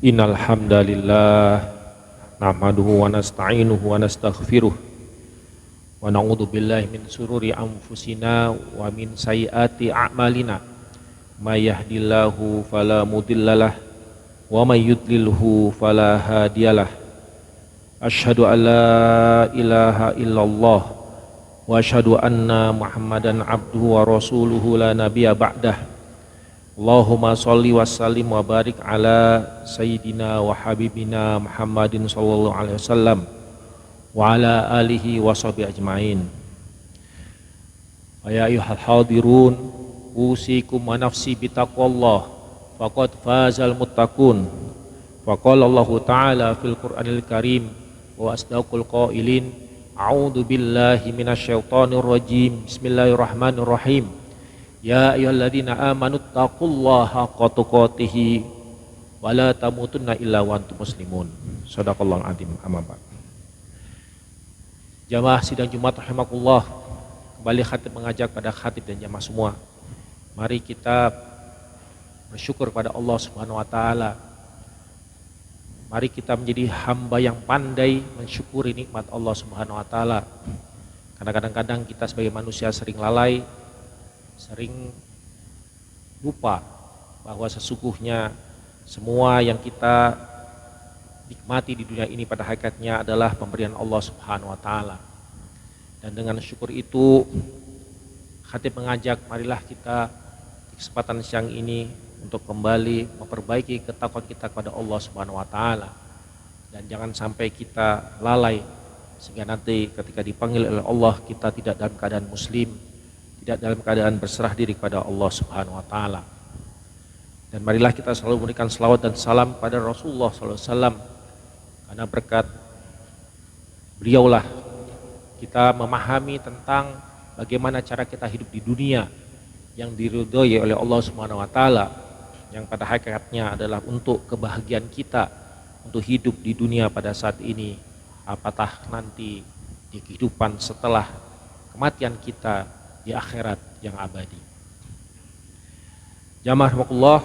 Innal hamdalillah nahmaduhu wa nasta'inuhu wa nastaghfiruh wa na'udzu billahi min sururi anfusina wa min sayyiati a'malina may yahdihillahu fala mudhillalah wa may yudlilhu fala hadiyalah. Asyhadu an la ilaha illallah wa asyhadu anna Muhammadan abduhu wa rasuluhu la nabiyya ba'dah. Allahumma sholli wa sallim wa barik ala sayyidina wa habibina Muhammadin sallallahu alaihi wasallam wa ala alihi wa sahbihi ajmain. Ya ayyuhal hadirun, usikum wa nafsi bitaqwallah faqad fazal muttaqun. Wa qala Allah ta'ala fil Qur'anil Karim wa asdaqul qailin a'udzu billahi minasyaitonir rajim. Bismillahirrahmanirrahim. Ya ayyuhalladzina amanu taqullaha haqqa tuqatih wa la tamutunna illa wa antum muslimun. Shadaqallahu adzim. Amma ba'd. Jamaah sidang Jumat rahimakumullah, kembali khatib mengajak pada khatib dan jamaah semua, mari kita bersyukur pada Allah Subhanahu wa taala. Mari kita menjadi hamba yang pandai mensyukuri nikmat Allah Subhanahu wa taala. Karena kadang-kadang kita sebagai manusia sering lalai, sering lupa bahwa sesungguhnya semua yang kita nikmati di dunia ini pada hakikatnya adalah pemberian Allah Subhanahu wa taala. Dan dengan syukur itu khatib mengajak, marilah kita di kesempatan siang ini untuk kembali memperbaiki ketakwaan kita kepada Allah Subhanahu wa taala. Dan jangan sampai kita lalai sehingga nanti ketika dipanggil oleh Allah kita tidak dalam keadaan muslim, tidak dalam keadaan berserah diri kepada Allah Subhanahu wa taala. Dan marilah kita selalu memberikan selawat dan salam pada Rasulullah sallallahu alaihi wasallam, karena berkat beliaulah kita memahami tentang bagaimana cara kita hidup di dunia yang diridhoi oleh Allah Subhanahu wa taala, yang pada hakikatnya adalah untuk kebahagiaan kita untuk hidup di dunia pada saat ini, apatah nanti di kehidupan setelah kematian kita di akhirat yang abadi. Jamaah rahimakumullah,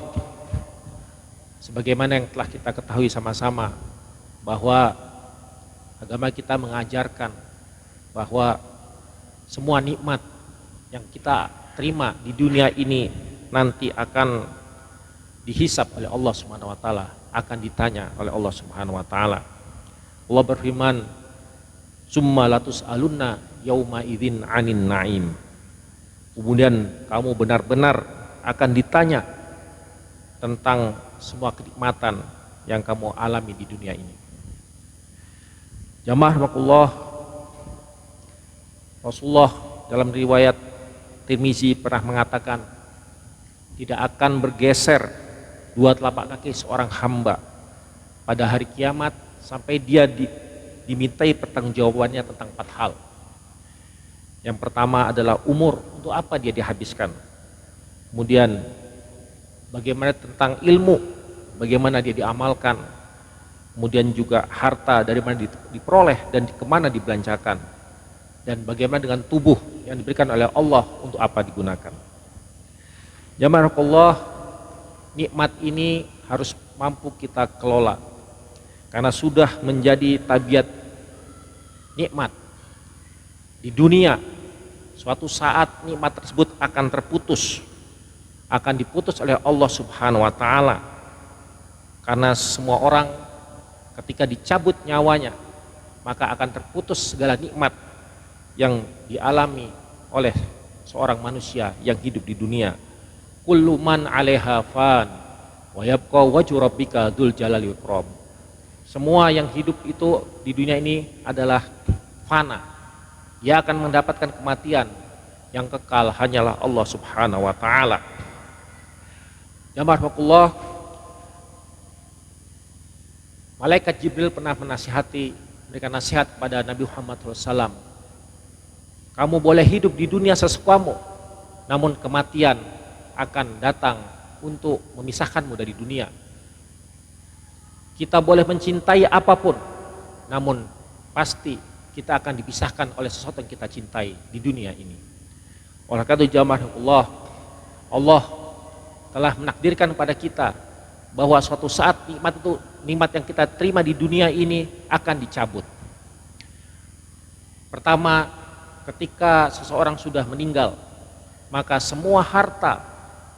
sebagaimana yang telah kita ketahui sama-sama bahwa agama kita mengajarkan bahwa semua nikmat yang kita terima di dunia ini nanti akan dihisab oleh Allah Subhanahu wa taala, akan ditanya oleh Allah Subhanahu wa taala. Allah berfirman, "Summa latus'alunna yauma idzin 'anin na'im." Kemudian kamu benar-benar akan ditanya tentang semua kenikmatan yang kamu alami di dunia ini. Jamaah rahimakumullah, Rasulullah dalam riwayat Tirmizi pernah mengatakan, tidak akan bergeser dua telapak kaki seorang hamba pada hari kiamat sampai dia dimintai pertanggungjawabannya tentang 4 hal. Yang pertama adalah umur, untuk apa dia dihabiskan. Kemudian bagaimana tentang ilmu, bagaimana dia diamalkan. Kemudian juga harta, dari mana diperoleh dan kemana dibelanjakan. Dan bagaimana dengan tubuh yang diberikan oleh Allah, untuk apa digunakan. Jamaah Allah, nikmat ini harus mampu kita kelola, karena sudah menjadi tabiat nikmat di dunia. Suatu saat nikmat tersebut akan terputus, akan diputus oleh Allah Subhanahu wa taala. Karena semua orang ketika dicabut nyawanya, maka akan terputus segala nikmat yang dialami oleh seorang manusia yang hidup di dunia. Kullu man 'alaiha fan wa yabqa wajhu rabbika dzul jalali wal ikram. Semua yang hidup itu di dunia ini adalah fana. Ia akan mendapatkan kematian, yang kekal hanyalah Allah Subhanahu wa taala. Jamaah rahimakumullah, malaikat Jibril pernah memberikan nasihat kepada Nabi Muhammad SAW. Kamu boleh hidup di dunia sesukamu, namun kematian akan datang untuk memisahkanmu dari dunia. Kita boleh mencintai apapun, namun pasti kita akan dipisahkan oleh sesuatu yang kita cintai di dunia ini. Oleh karena itu jamaah Allah telah menakdirkan pada kita bahwa suatu saat nikmat yang kita terima di dunia ini akan dicabut. Pertama, ketika seseorang sudah meninggal, maka semua harta,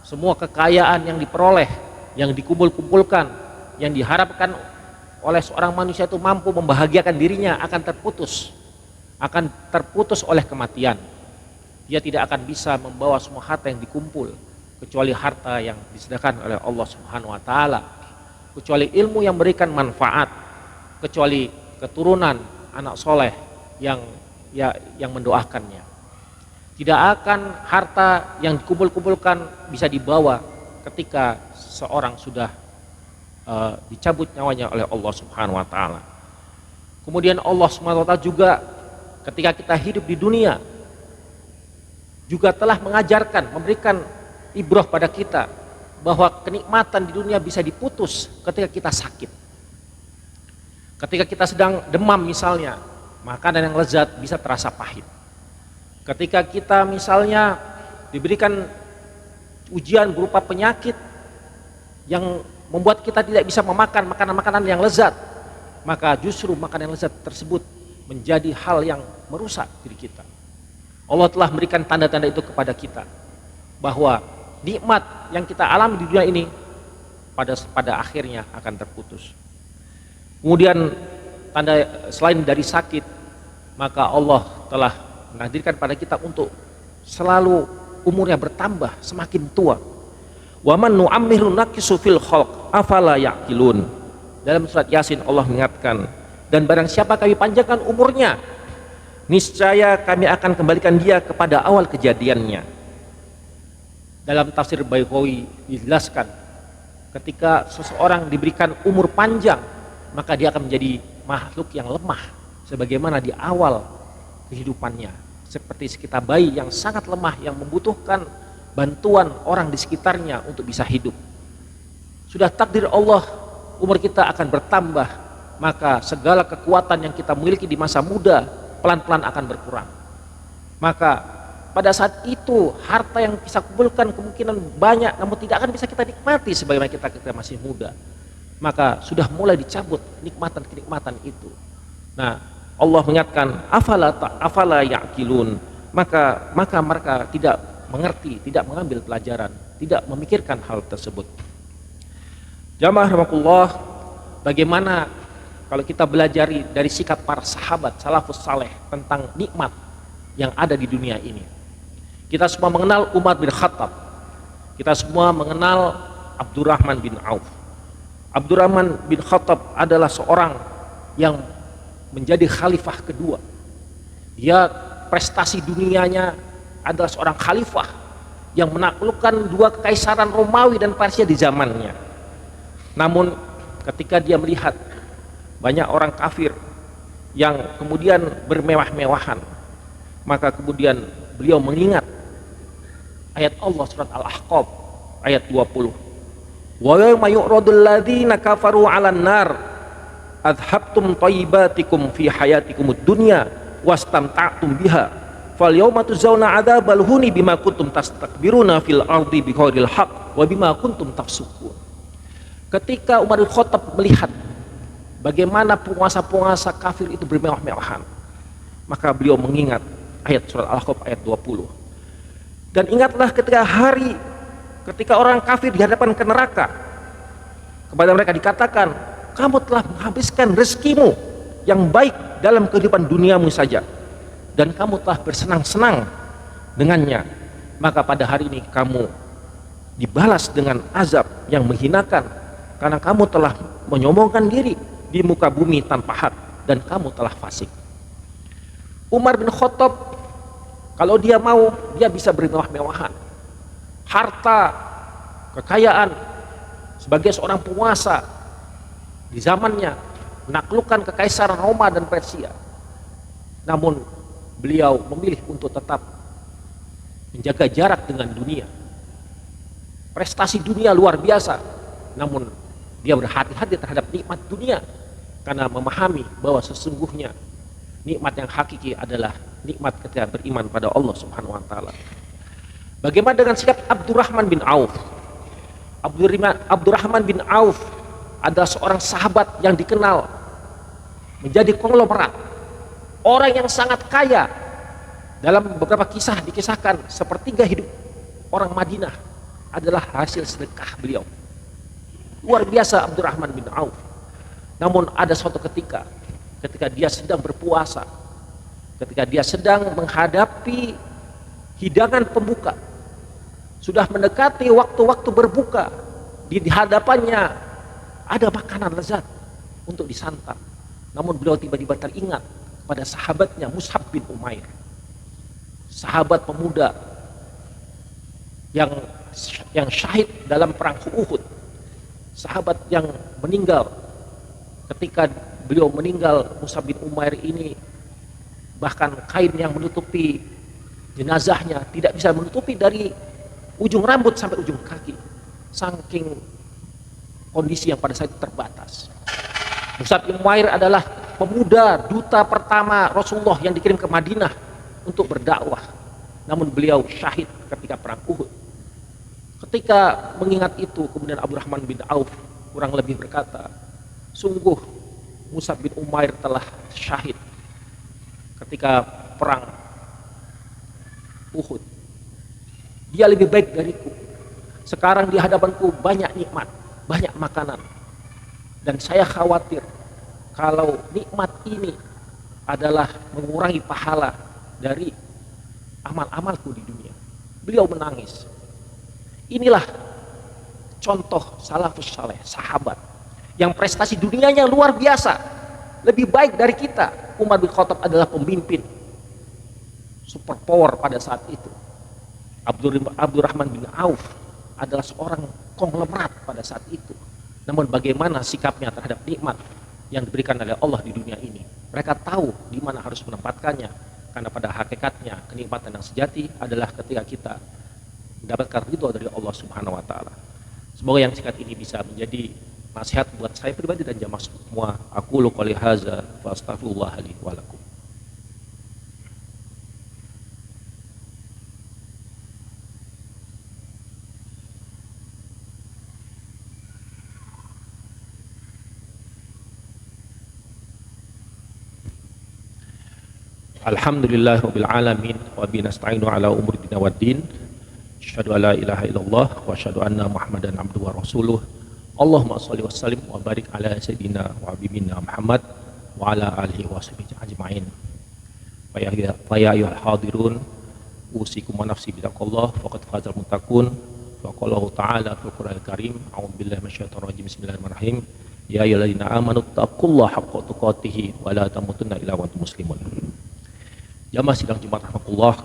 semua kekayaan yang diperoleh, yang dikumpul-kumpulkan, yang diharapkan oleh seorang manusia itu mampu membahagiakan dirinya akan terputus oleh kematian. Dia tidak akan bisa membawa semua harta yang dikumpul, kecuali harta yang disediakan oleh Allah Subhanahu wa taala, kecuali ilmu yang memberikan manfaat, kecuali keturunan anak soleh yang mendoakannya. Tidak akan harta yang dikumpul-kumpulkan bisa dibawa ketika seorang sudah dicabut nyawanya oleh Allah Subhanahu wa taala. Kemudian Allah Subhanahu wa taala juga ketika kita hidup di dunia juga telah mengajarkan, memberikan ibrah pada kita bahwa kenikmatan di dunia bisa diputus ketika kita sakit. Ketika kita sedang demam misalnya, makanan yang lezat bisa terasa pahit. Ketika kita misalnya diberikan ujian berupa penyakit yang membuat kita tidak bisa memakan makanan-makanan yang lezat, maka justru makanan yang lezat tersebut menjadi hal yang merusak diri kita. Allah telah memberikan tanda-tanda itu kepada kita, bahwa nikmat yang kita alami di dunia ini pada akhirnya akan terputus. Kemudian tanda selain dari sakit, maka Allah telah menakdirkan pada kita untuk selalu umurnya bertambah, semakin tua. Wa man nu'ammiru naqisu fil khalq afala ya'qilun. Dalam surat Yasin Allah mengingatkan, dan barang siapa kami panjangkan umurnya, niscaya kami akan kembalikan dia kepada awal kejadiannya. Dalam tafsir Baihaqi dijelaskan, ketika seseorang diberikan umur panjang, maka dia akan menjadi makhluk yang lemah sebagaimana di awal kehidupannya, seperti kita bayi yang sangat lemah yang membutuhkan bantuan orang di sekitarnya untuk bisa hidup. Sudah takdir Allah umur kita akan bertambah, maka segala kekuatan yang kita miliki di masa muda pelan-pelan akan berkurang. Maka pada saat itu harta yang bisa kumpulkan kemungkinan banyak, namun tidak akan bisa kita nikmati sebagaimana kita masih muda. Maka sudah mulai dicabut kenikmatan itu. Nah, Allah mengingatkan afala ya'qilun, maka mereka tidak mengerti, tidak mengambil pelajaran, tidak memikirkan hal tersebut. Jamaah rahimakumullah, bagaimana kalau kita belajar dari sikap para sahabat salafus saleh tentang nikmat yang ada di dunia ini. Kita semua mengenal Umar bin Khattab, kita semua mengenal Abdurrahman bin Auf. Abdurrahman bin Khattab adalah seorang yang menjadi khalifah kedua. Dia prestasi dunianya adalah seorang khalifah yang menaklukkan dua kekaisaran Romawi dan Persia di zamannya. Namun ketika dia melihat banyak orang kafir yang kemudian bermewah-mewahan, maka kemudian beliau mengingat ayat Allah surat Al-Ahqaf ayat 20. Wa yawma yu'radul ladzina kafaru 'alan nar adhabtum thayyibatikum fi hayatikumud dunya wastamta'tum biha fal yawma tuzawna 'adzabal huni bima kuntum tastakbiruna fil ardi bighairil haqq wa bima kuntum tafsukun. Ketika Umar bin Khattab melihat bagaimana penguasa-penguasa kafir itu bermewah-mewahan, maka beliau mengingat ayat surat Al-Ahqaf ayat 20. Dan ingatlah ketika orang kafir dihadapkan ke neraka, kepada mereka dikatakan, kamu telah menghabiskan rezekimu yang baik dalam kehidupan duniamu saja, dan kamu telah bersenang-senang dengannya, maka pada hari ini kamu dibalas dengan azab yang menghinakan, karena kamu telah menyombongkan diri di muka bumi tanpa hak, dan kamu telah fasik. Umar bin Khattab, kalau dia mau, dia bisa bermewah-mewahan, harta, kekayaan, sebagai seorang penguasa di zamannya, menaklukkan kekaisaran Roma dan Persia. Namun beliau memilih untuk tetap menjaga jarak dengan dunia. Prestasi dunia luar biasa, namun dia berhati-hati terhadap nikmat dunia, karena memahami bahwa sesungguhnya nikmat yang hakiki adalah nikmat ketika beriman pada Allah Subhanahu wa taala. Bagaimana dengan sikap Abdurrahman bin Auf? Abdurrahman bin Auf adalah seorang sahabat yang dikenal menjadi konglomerat, orang yang sangat kaya. Dalam beberapa kisah dikisahkan sepertiga hidup orang Madinah adalah hasil sedekah beliau. Luar biasa Abdurrahman bin Auf. Namun ada suatu ketika dia sedang berpuasa, ketika dia sedang menghadapi hidangan pembuka, sudah mendekati waktu-waktu berbuka, di hadapannya ada makanan lezat untuk disantap. Namun beliau tiba-tiba teringat pada sahabatnya Mus'ab bin Umair, sahabat pemuda yang syahid dalam perang Uhud, sahabat yang meninggal. Ketika beliau meninggal, Mus'ab bin Umair ini bahkan kain yang menutupi jenazahnya tidak bisa menutupi dari ujung rambut sampai ujung kaki, saking kondisi yang pada saat itu terbatas. Mus'ab bin Umair adalah pemuda duta pertama Rasulullah yang dikirim ke Madinah untuk berdakwah. Namun beliau syahid ketika perang Uhud. Ketika mengingat itu, kemudian Abdurrahman bin Auf kurang lebih berkata, sungguh Mus'ab bin Umair telah syahid ketika perang Uhud. Dia lebih baik dariku. Sekarang di hadapanku banyak nikmat, banyak makanan. Dan saya khawatir kalau nikmat ini adalah mengurangi pahala dari amal-amalku di dunia. Beliau menangis. Inilah contoh salafus saleh, sahabat yang prestasi dunianya luar biasa, lebih baik dari kita. Umar bin Khattab adalah pemimpin superpower pada saat itu. Abdurrahman bin Auf adalah seorang konglomerat pada saat itu. Namun bagaimana sikapnya terhadap nikmat yang diberikan oleh Allah di dunia ini? Mereka tahu di mana harus menempatkannya, karena pada hakikatnya kenikmatan yang sejati adalah ketika kita mendapatkan ridho dari Allah Subhanahu wa taala. Semoga yang singkat ini bisa menjadi nasihat buat saya pribadi dan jamaah semua. Aku qouli hadza wa astaghfirullah li wa lakum. Alhamdulillahirabbil alamin wa bihi nasta'inu ala umuri dunya waddin. Asyhadu an la ilaha illallah wa asyhadu anna Muhammadan abduhu wa rasuluh. Allahumma shalli wa sallim wa barik ala sayyidina wa habibina Muhammad wa ala alihi wa sahbihi ajma'in. Fa ya ayyuhal hadirun usikum wa nafsi bittaqullah faqad fazal muttaqun. Wa qala ta'ala fil Qur'anil Karim, a'udzu billahi minasyaitonir rajim. Bismillahirrahmanirrahim. Ya ayyuhalladzina amanu taqullaha haqqa tuqatih wa la tamutunna illa wa antum muslimun. Jamaah sidang Jumat rahmatullah,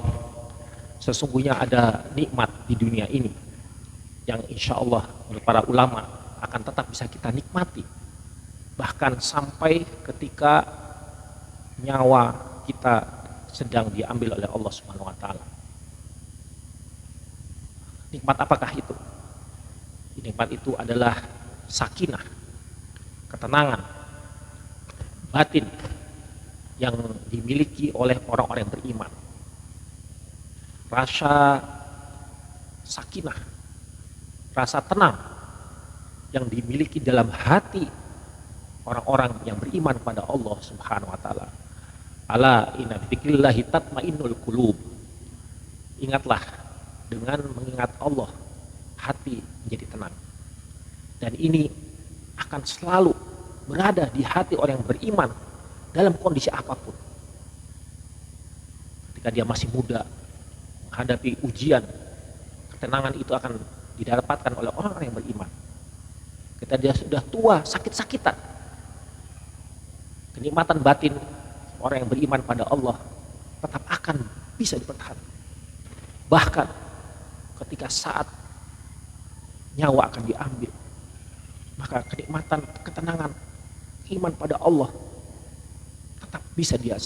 sesungguhnya ada nikmat di dunia ini yang insya Allah menurut para ulama akan tetap bisa kita nikmati, bahkan sampai ketika nyawa kita sedang diambil oleh Allah Subhanahu wa taala. Nikmat apakah itu? Nikmat itu adalah sakinah, ketenangan batin yang dimiliki oleh orang-orang yang beriman. Rasa sakinah, rasa tenang yang dimiliki dalam hati orang-orang yang beriman pada Allah Subhanahu wa taala. Ala inna bidzikrillahi tatmainnul qulub. Ingatlah, dengan mengingat Allah hati menjadi tenang. Dan ini akan selalu berada di hati orang yang beriman dalam kondisi apapun. Ketika dia masih muda menghadapi ujian, ketenangan itu akan didapatkan oleh orang-orang yang beriman. Ketika dia sudah tua, sakit-sakitan, kenikmatan batin orang yang beriman pada Allah tetap akan bisa dipertahankan. Bahkan ketika saat nyawa akan diambil, maka kenikmatan, ketenangan, iman pada Allah tetap bisa dia